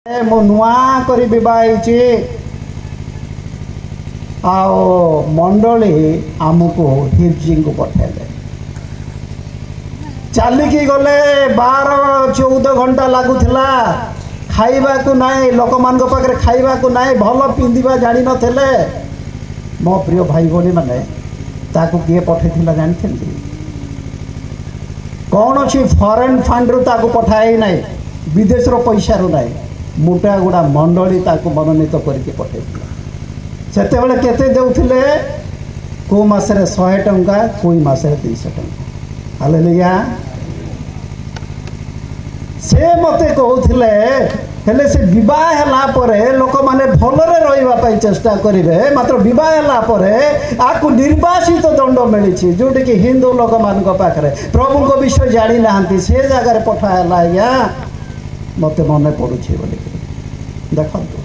मो नुआ करी बिबाइची आओ मंडली आमको हिरजी को पठेले चलिकी गले 12-14 घंटा लगुला खाइबा को नाई लोक मान पाखे खाइबा को नाई भल पिंधा जानी नथिले मो प्रिय भाई भौणी माने ताकू किए पठेथिला जानछन्ती कौन अच्छी फॉरेन फंड रु ताकू पठाई नाई विदेश रो पैसा रु नाई मोटा गुड़ा मंडली ताकू मनोनीत करके पठेथिला सेते बेले केते देउथिले को मासरे 100 टंका कोई मासरे 300 टंका हालेलुया से मते कहउथिले हेले से विवाह हला परे लोक माने भलरे रहिबा पई चेष्टा करिवे मात्र विवाह हला परे आकु निर्वासित दंड मिलिछि जोटे कि हिंदू लोक मान को पाखरे प्रभु को विषय जानि नाहंती से जगह रे पठा हला या मते मने पडुछि बोली देखंतु